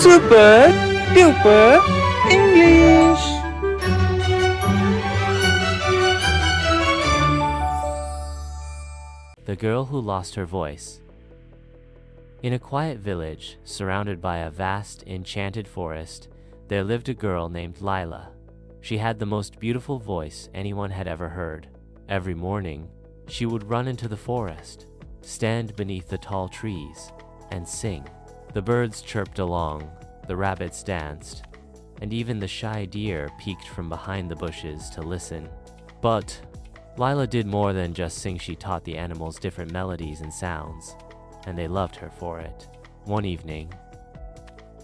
Super duper English. The Girl Who Lost Her Voice. In a quiet village, surrounded by a vast, enchanted forest, there lived a girl named Lila. She had the most beautiful voice anyone had ever heard. Every morning, she would run into the forest, stand beneath the tall trees, and sing. The birds chirped along, the rabbits danced, and even the shy deer peeked from behind the bushes to listen. But Lila did more than just sing. She taught the animals different melodies and sounds, and they loved her for it. One evening,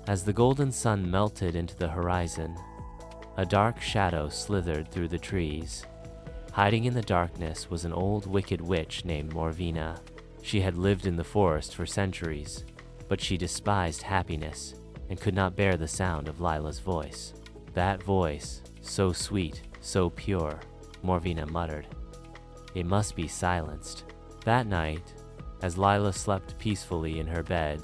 as the golden sun melted into the horizon, a dark shadow slithered through the trees. Hiding in the darkness was an old wicked witch named Morvina. She had lived in the forest for centuries, but she despised happiness and could not bear the sound of Lila's voice. That voice, so sweet, so pure, Morvina muttered. It must be silenced. That night, as Lila slept peacefully in her bed,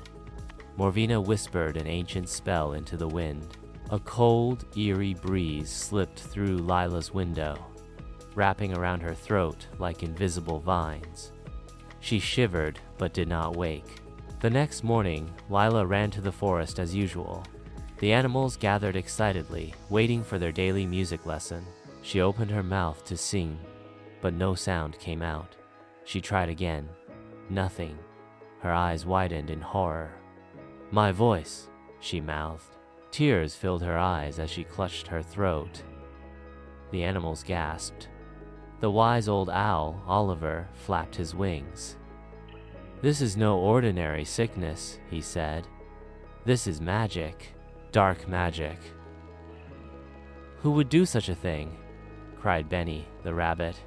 Morvina whispered an ancient spell into the wind. A cold, eerie breeze slipped through Lila's window, wrapping around her throat like invisible vines. She shivered but did not wake. The next morning, Lila ran to the forest as usual. The animals gathered excitedly, waiting for their daily music lesson. She opened her mouth to sing, but no sound came out. She tried again. Nothing. Her eyes widened in horror. "My voice," she mouthed. Tears filled her eyes as she clutched her throat. The animals gasped. The wise old owl, Oliver, flapped his wings. "This is no ordinary sickness," he said. "This is magic, dark magic." "Who would do such a thing?" cried Benny, the rabbit.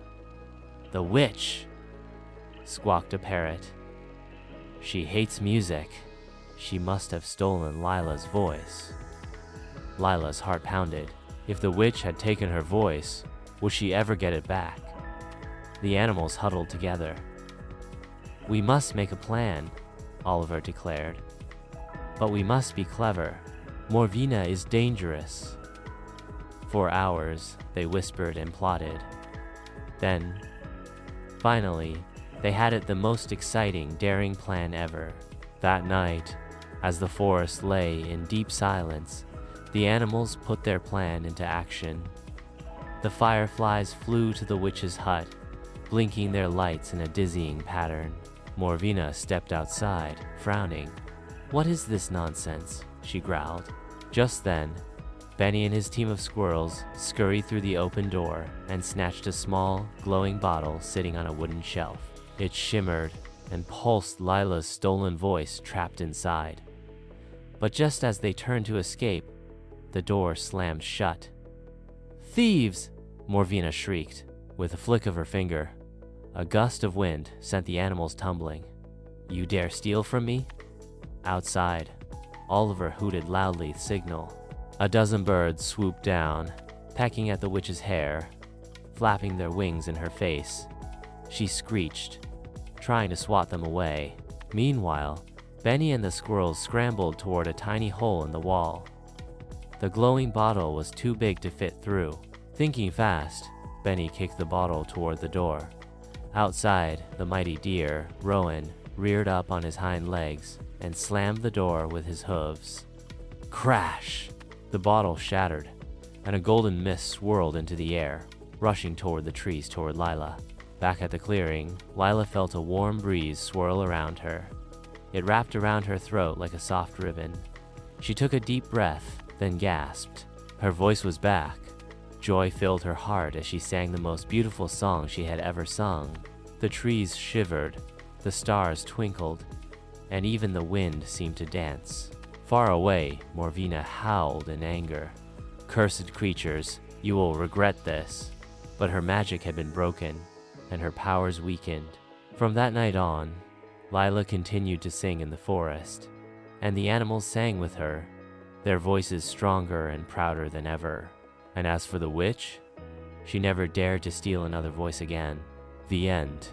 "The witch," squawked a parrot. "She hates music. She must have stolen Lila's voice." Lila's heart pounded. If the witch had taken her voice, would she ever get it back? The animals huddled together. "We must make a plan," Oliver declared. "But we must be clever. Morvina is dangerous." For hours, they whispered and plotted. Then, finally, they had it the most exciting, daring plan ever. That night, as the forest lay in deep silence, the animals put their plan into action. The fireflies flew to the witch's hut, blinking their lights in a dizzying pattern. Morvina stepped outside, frowning. "What is this nonsense?" she growled. Just then, Benny and his team of squirrels scurried through the open door and snatched a small, glowing bottle sitting on a wooden shelf. It shimmered and pulsed Lila's stolen voice trapped inside. But just as they turned to escape, the door slammed shut. "Thieves!" Morvina shrieked. With a flick of her finger, a gust of wind sent the animals tumbling. "You dare steal from me?" Outside, Oliver hooted loudly, signal. A dozen birds swooped down, pecking at the witch's hair, flapping their wings in her face. She screeched, trying to swat them away. Meanwhile, Benny and the squirrels scrambled toward a tiny hole in the wall. The glowing bottle was too big to fit through. Thinking fast, Benny kicked the bottle toward the door. Outside, the mighty deer, Rowan, reared up on his hind legs and slammed the door with his hooves. Crash! The bottle shattered, and a golden mist swirled into the air, rushing toward the trees toward Lila. Back at the clearing, Lila felt a warm breeze swirl around her. It wrapped around her throat like a soft ribbon. She took a deep breath, then gasped. Her voice was back. Joy filled her heart as she sang the most beautiful song she had ever sung. The trees shivered, the stars twinkled, and even the wind seemed to dance. Far away, Morvina howled in anger. "Cursed creatures, you will regret this." But her magic had been broken, and her powers weakened. From that night on, Lila continued to sing in the forest, and the animals sang with her, their voices stronger and prouder than ever. And as for the witch, she never dared to steal another voice again. The end.